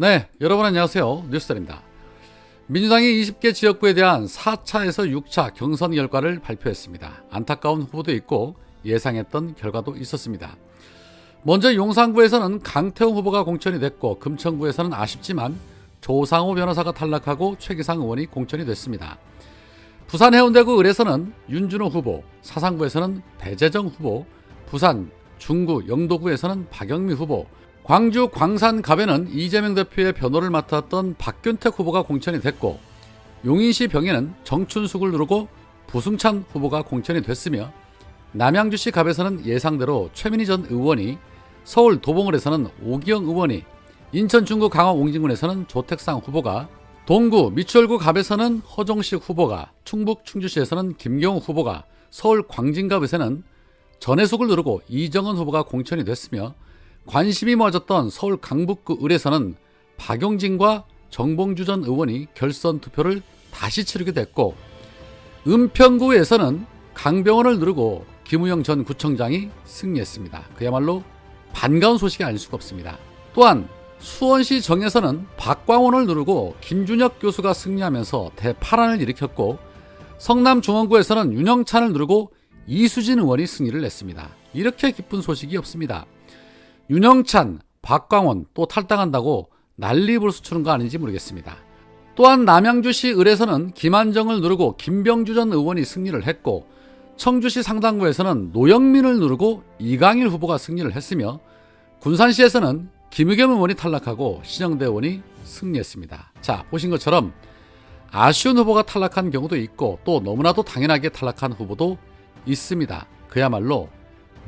네, 여러분 안녕하세요. 뉴스들입니다. 민주당이 20개 지역구에 대한 4차에서 6차 경선 결과를 발표했습니다. 안타까운 후보도 있고 예상했던 결과도 있었습니다. 먼저 용산구에서는 강태웅 후보가 공천이 됐고, 금천구에서는 아쉽지만 조상호 변호사가 탈락하고 최기상 의원이 공천이 됐습니다. 부산 해운대구 을에서는 윤준호 후보, 사상구에서는 배재정 후보, 부산 중구 영도구에서는 박영미 후보, 광주 광산 갑에는 이재명 대표의 변호를 맡았던 박균택 후보가 공천이 됐고, 용인시 병에는 정춘숙을 누르고 부승찬 후보가 공천이 됐으며, 남양주시 갑에서는 예상대로 최민희 전 의원이, 서울 도봉을에서는 오기영 의원이, 인천 중구 강화 옹진군에서는 조택상 후보가, 동구 미추홀구 갑에서는 허종식 후보가, 충북 충주시에서는 김경우 후보가, 서울 광진갑에서는 전해숙을 누르고 이정은 후보가 공천이 됐으며, 관심이 모아졌던 서울 강북구 을에서는 박용진과 정봉주 전 의원이 결선 투표를 다시 치르게 됐고, 은평구에서는 강병원을 누르고 김우영 전 구청장이 승리했습니다. 그야말로 반가운 소식이 아닐 수가 없습니다. 또한 수원시 정에서는 박광원을 누르고 김준혁 교수가 승리하면서 대파란을 일으켰고, 성남중원구에서는 윤영찬을 누르고 이수진 의원이 승리를 냈습니다. 이렇게 기쁜 소식이 없습니다. 윤영찬, 박광원 또 탈당한다고 난리 불수 추는 거 아닌지 모르겠습니다. 또한 남양주시 을에서는 김한정을 누르고 김병주 전 의원이 승리를 했고, 청주시 상당구에서는 노영민을 누르고 이강일 후보가 승리를 했으며, 군산시에서는 김의겸 의원이 탈락하고 신영대 의원이 승리했습니다. 자, 보신 것처럼 아쉬운 후보가 탈락한 경우도 있고, 또 너무나도 당연하게 탈락한 후보도 있습니다. 그야말로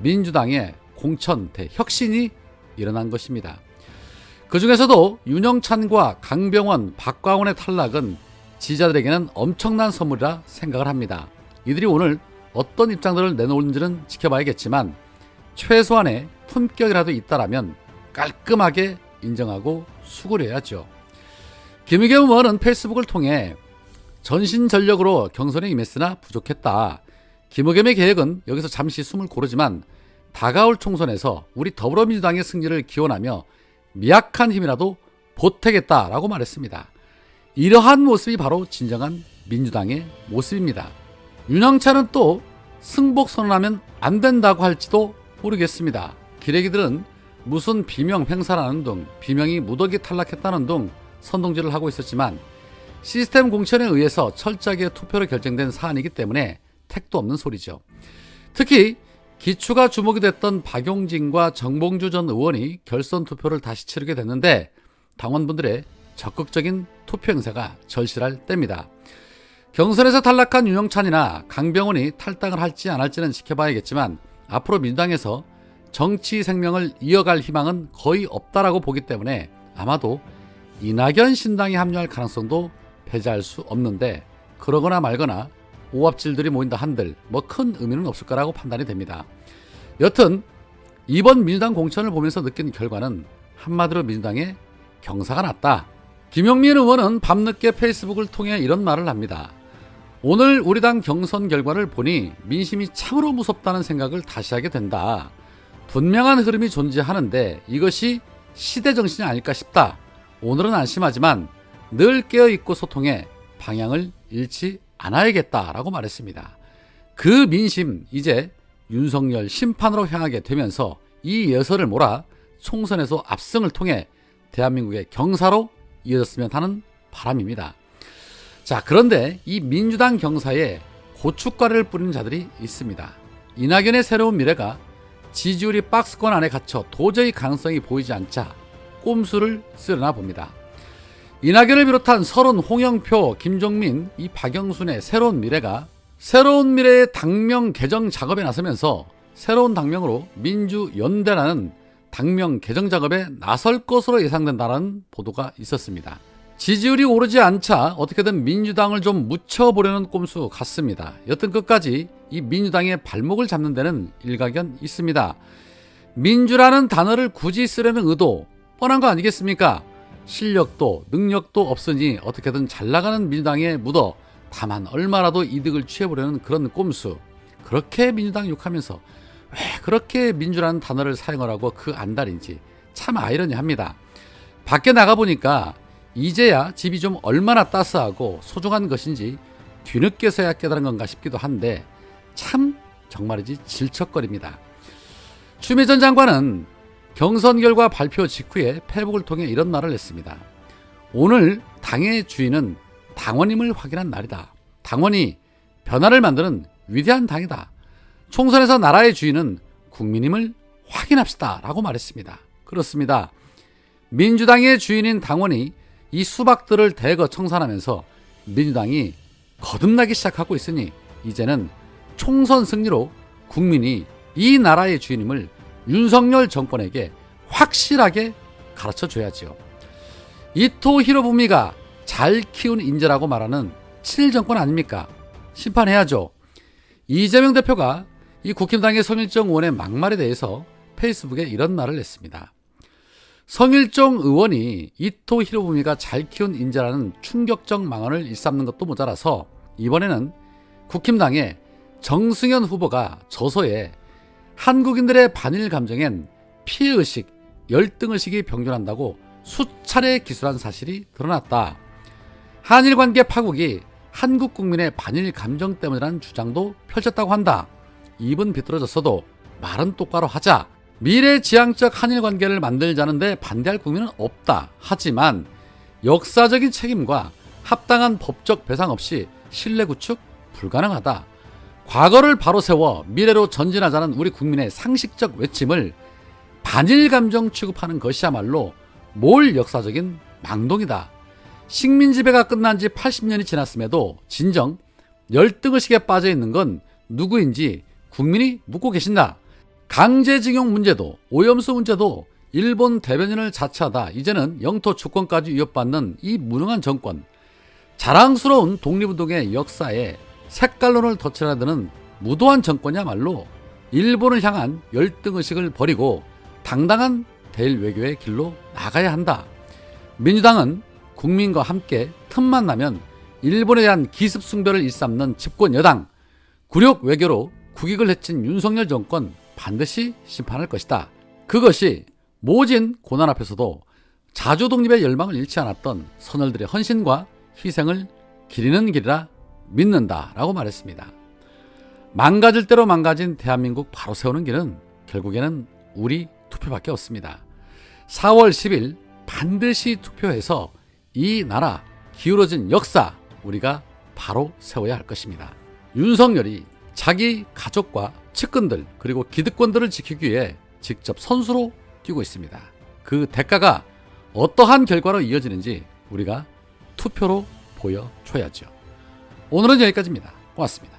민주당의 공천 대혁신이 일어난 것입니다. 그 중에서도 윤영찬과 강병원, 박광원의 탈락은 지지자들에게는 엄청난 선물이라 생각을 합니다. 이들이 오늘 어떤 입장들을 내놓을지는 지켜봐야겠지만, 최소한의 품격이라도 있다라면 깔끔하게 인정하고 수고를 해야죠. 김의겸 의원은 페이스북을 통해 전신전력으로 경선에 임했으나 부족했다. 김의겸의 계획은 여기서 잠시 숨을 고르지만 다가올 총선에서 우리 더불어민주당의 승리를 기원하며 미약한 힘이라도 보태겠다라고 말했습니다. 이러한 모습이 바로 진정한 민주당의 모습입니다. 윤영찬은 또 승복 선언하면 안 된다고 할지도 모르겠습니다. 기레기들은 무슨 비명 행사라는 등, 비명이 무더기 탈락했다는 등 선동질을 하고 있었지만, 시스템 공천에 의해서 철저하게 투표로 결정된 사안이기 때문에 택도 없는 소리죠. 특히 기추가 주목이 됐던 박용진과 정봉주 전 의원이 결선 투표를 다시 치르게 됐는데, 당원분들의 적극적인 투표 행사가 절실할 때입니다. 경선에서 탈락한 윤영찬이나 강병원이 탈당을 할지 안 할지는 지켜봐야겠지만, 앞으로 민주당에서 정치 생명을 이어갈 희망은 거의 없다라고 보기 때문에 아마도 이낙연 신당에 합류할 가능성도 배제할 수 없는데, 그러거나 말거나 오합질들이 모인다 한들 뭐 큰 의미는 없을 거라고 판단이 됩니다. 여튼 이번 민주당 공천을 보면서 느낀 결과는 한마디로 민주당의 경사가 났다. 김용민 의원은 밤늦게 페이스북을 통해 이런 말을 합니다. 오늘 우리 당 경선 결과를 보니 민심이 참으로 무섭다는 생각을 다시 하게 된다. 분명한 흐름이 존재하는데 이것이 시대정신이 아닐까 싶다. 오늘은 안심하지만 늘 깨어있고 소통해 방향을 잃지 않아야겠다라고 말했습니다. 그 민심 이제 윤석열 심판으로 향하게 되면서 이 예서를 몰아 총선에서 압승을 통해 대한민국의 경사로 이어졌으면 하는 바람입니다. 자, 그런데 이 민주당 경사에 고춧가루를 뿌리는 자들이 있습니다. 이낙연의 새로운 미래가 지지율이 박스권 안에 갇혀 도저히 가능성이 보이지 않자 꼼수를 쓰려나 봅니다. 이낙연을 비롯한 설훈, 홍영표, 김종민, 이 박영순의 새로운 미래가 새로운 미래의 당명 개정 작업에 나서면서 새로운 당명으로 민주연대라는 당명 개정 작업에 나설 것으로 예상된다는 보도가 있었습니다. 지지율이 오르지 않자 어떻게든 민주당을 좀 묻혀보려는 꼼수 같습니다. 여튼 끝까지 이 민주당의 발목을 잡는 데는 일가견 있습니다. 민주라는 단어를 굳이 쓰려는 의도 뻔한 거 아니겠습니까? 실력도 능력도 없으니 어떻게든 잘나가는 민주당에 묻어 다만 얼마라도 이득을 취해보려는 그런 꼼수. 그렇게 민주당 욕하면서 왜 그렇게 민주라는 단어를 사용하라고 그 안달인지 참 아이러니합니다. 밖에 나가보니까 이제야 집이 좀 얼마나 따스하고 소중한 것인지 뒤늦게서야 깨달은 건가 싶기도 한데 참 정말이지 질척거립니다. 추미애 전 장관은 경선 결과 발표 직후에 페이스북을 통해 이런 말을 했습니다. 오늘 당의 주인은 당원임을 확인한 날이다. 당원이 변화를 만드는 위대한 당이다. 총선에서 나라의 주인은 국민임을 확인합시다 라고 말했습니다. 그렇습니다. 민주당의 주인인 당원이 이 수박들을 대거 청산하면서 민주당이 거듭나기 시작하고 있으니 이제는 총선 승리로 국민이 이 나라의 주인임을 윤석열 정권에게 확실하게 가르쳐줘야지요. 이토 히로부미가 잘 키운 인재라고 말하는 친일 정권 아닙니까? 심판해야죠. 이재명 대표가 이 국힘당의 성일종 의원의 막말에 대해서 페이스북에 이런 말을 했습니다. 성일종 의원이 이토 히로부미가 잘 키운 인재라는 충격적 망언을 일삼는 것도 모자라서 이번에는 국힘당의 정승현 후보가 저서에 한국인들의 반일 감정엔 피해의식, 열등의식이 병존한다고 수차례 기술한 사실이 드러났다. 한일관계 파국이 한국 국민의 반일 감정 때문이라는 주장도 펼쳤다고 한다. 입은 비뚤어졌어도 말은 똑바로 하자. 미래지향적 한일관계를 만들자는데 반대할 국민은 없다. 하지만 역사적인 책임과 합당한 법적 배상 없이 신뢰 구축 불가능하다. 과거를 바로 세워 미래로 전진하자는 우리 국민의 상식적 외침을 반일 감정 취급하는 것이야말로 몰 역사적인 망동이다. 식민지배가 끝난 지 80년이 지났음에도 진정 열등의식에 빠져 있는 건 누구인지 국민이 묻고 계신다. 강제징용 문제도 오염수 문제도 일본 대변인을 자처하다 이제는 영토 주권까지 위협받는 이 무능한 정권, 자랑스러운 독립운동의 역사에 색깔론을 덧칠해야 되는 무도한 정권이야말로 일본을 향한 열등의식을 버리고 당당한 대일 외교의 길로 나가야 한다. 민주당은 국민과 함께 틈만 나면 일본에 대한 기습숭배를 일삼는 집권 여당, 굴욕 외교로 국익을 해친 윤석열 정권 반드시 심판할 것이다. 그것이 모진 고난 앞에서도 자주 독립의 열망을 잃지 않았던 선열들의 헌신과 희생을 기리는 길이라 믿는다 라고 말했습니다. 망가질 대로 망가진 대한민국 바로 세우는 길은 결국에는 우리 투표밖에 없습니다. 4월 10일 반드시 투표해서 이 나라 기울어진 역사 우리가 바로 세워야 할 것입니다. 윤석열이 자기 가족과 측근들 그리고 기득권들을 지키기 위해 직접 선수로 뛰고 있습니다. 그 대가가 어떠한 결과로 이어지는지 우리가 투표로 보여줘야죠. 오늘은 여기까지입니다. 고맙습니다.